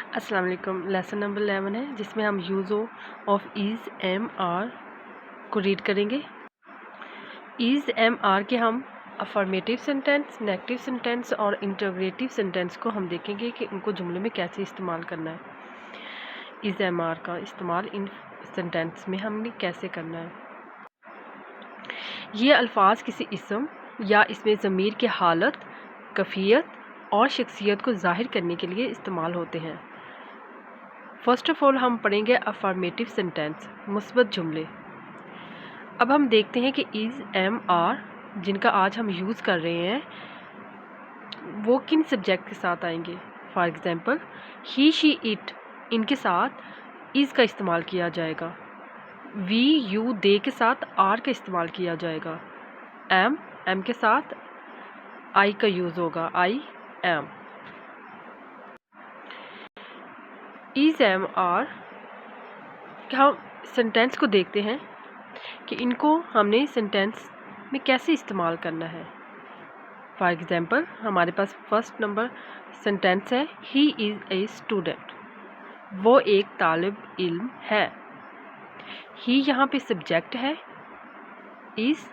अस्सलाम वालेकुम। Lesson number 11 है जिसमें हम use of is M are को रीड करेंगे। इज़ एम आर के हम अफर्मेटिव सेंटेंस, नेगेटिव सेंटेंस और इंटरोगेटिव सेंटेंस को हम देखेंगे कि उनको जुमले में कैसे इस्तेमाल करना है। इज़ एम आर का इस्तेमाल इन सेंटेंस में हमने कैसे करना है। ये अल्फाज किसी इसम या इसमें ज़मीर की हालत, कफ़ियत और शख्सियत को ज़ाहिर करने के लिए इस्तेमाल होते हैं। फ़र्स्ट ऑफ़ ऑल हम पढ़ेंगे अफर्मेटिव सेंटेंस, मुस्बत जुमले। अब हम देखते हैं कि इज़ एम आर जिनका आज हम यूज़ कर रहे हैं वो किन सब्जेक्ट के साथ आएंगे। For example he, she, it, इनके साथ इज़ का इस्तेमाल किया जाएगा। वी, यू, दे के साथ आर का इस्तेमाल किया जाएगा। एम के साथ आई का यूज़ होगा, I am. Is M are हम सेंटेंस को देखते हैं कि इनको हमने सेंटेंस में कैसे इस्तेमाल करना है। फॉर एग्ज़ाम्पल हमारे पास फर्स्ट नंबर सेंटेंस है, ही इज़ ए स्टूडेंट, वो एक तालिब इल्म है। ही यहाँ पे सब्जेक्ट है, इज़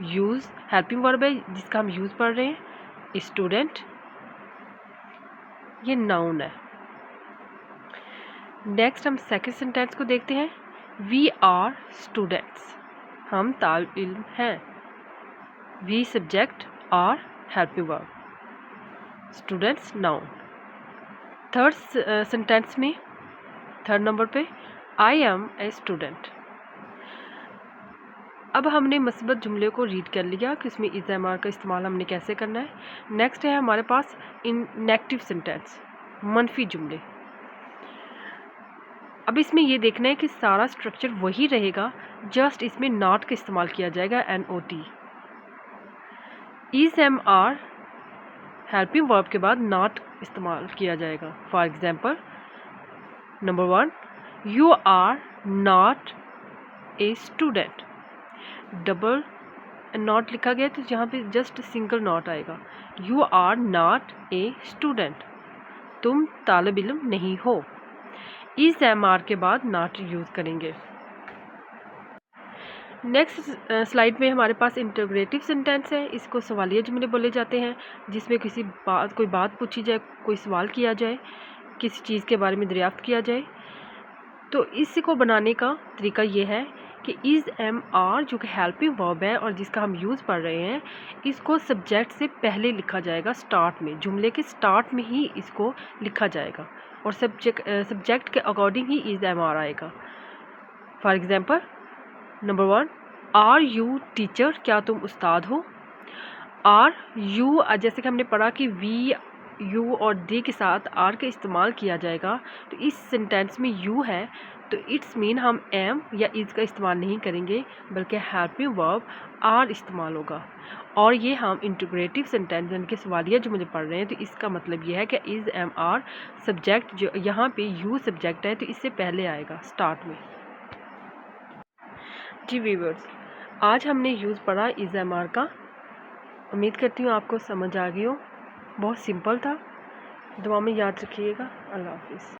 यूज़ हेल्पिंग वर्ब है जिसका हम यूज़ पढ़ रहे हैं। स्टूडेंट ये नाउन है। नेक्स्ट हम सेकंड सेंटेंस को देखते हैं, वी आर स्टूडेंट्स, हम तालिब इल्म हैं। We subject, are helping verb, students noun. Third sentence में थर्ड नंबर पे आई एम ए स्टूडेंट। अब हमने मुस्बत जुमले को रीड कर लिया कि इसमें इज़ एम आर का इस्तेमाल हमने कैसे करना है। नेक्स्ट है हमारे पास इन नेगेटिव सेंटेंस, मनफी जुमले। अब इसमें ये देखना है कि सारा स्ट्रक्चर वही रहेगा, जस्ट इसमें नॉट का इस्तेमाल किया जाएगा, NOT। Is M are helping verb के बाद नॉट इस्तेमाल किया जाएगा। For example number 1, you are not a student. Double not लिखा गया तो यहाँ पे जस्ट सिंगल नॉट आएगा। You are not a student, तुम तालिब इल्म नहीं हो। इज़ एम आर के बाद नॉट यूज़ करेंगे। नेक्स्ट स्लाइड में हमारे पास इंटरोगेटिव सेंटेंस है। इसको सवालिया जुमले बोले जाते हैं, जिसमें कोई बात पूछी जाए, कोई सवाल किया जाए, किसी चीज़ के बारे में दरियाफ्त किया जाए। तो इसको बनाने का तरीका ये है कि इज़ एम आर जो कि हेल्पिंग वर्ब है और जिसका हम यूज़ पढ़ रहे हैं, इसको सब्जेक्ट से पहले लिखा जाएगा। स्टार्ट में, जुमले के स्टार्ट में ही इसको लिखा जाएगा और सब्जेक्ट के अकॉर्डिंग ही इज़ एम आर आएगा। For example number 1, are you teacher, क्या तुम उस्ताद हो। आर यू, जैसे कि हमने पढ़ा कि वी, यू और दे के साथ आर का इस्तेमाल किया जाएगा, तो इस सेंटेंस में यू है तो इट्स मीन हम एम या इज़ का इस्तेमाल नहीं करेंगे, बल्कि हेल्पिंग वर्ब आर इस्तेमाल होगा। और ये हम इंटीग्रेटिव सेंटेंस यानी कि सवालिया जुमले पढ़ रहे हैं, तो इसका मतलब ये है कि इज़ एम आर सब्जेक्ट, जो यहाँ पे यू सब्जेक्ट है, तो इससे पहले आएगा स्टार्ट में। जी व्यूअर्स, आज हमने यूज़ पढ़ा इज़ एम आर का। उम्मीद करती हूँ आपको समझ आ गई हो। बहुत सिंपल था। दुआ में याद रखिएगा। अल्लाह हाफिज़।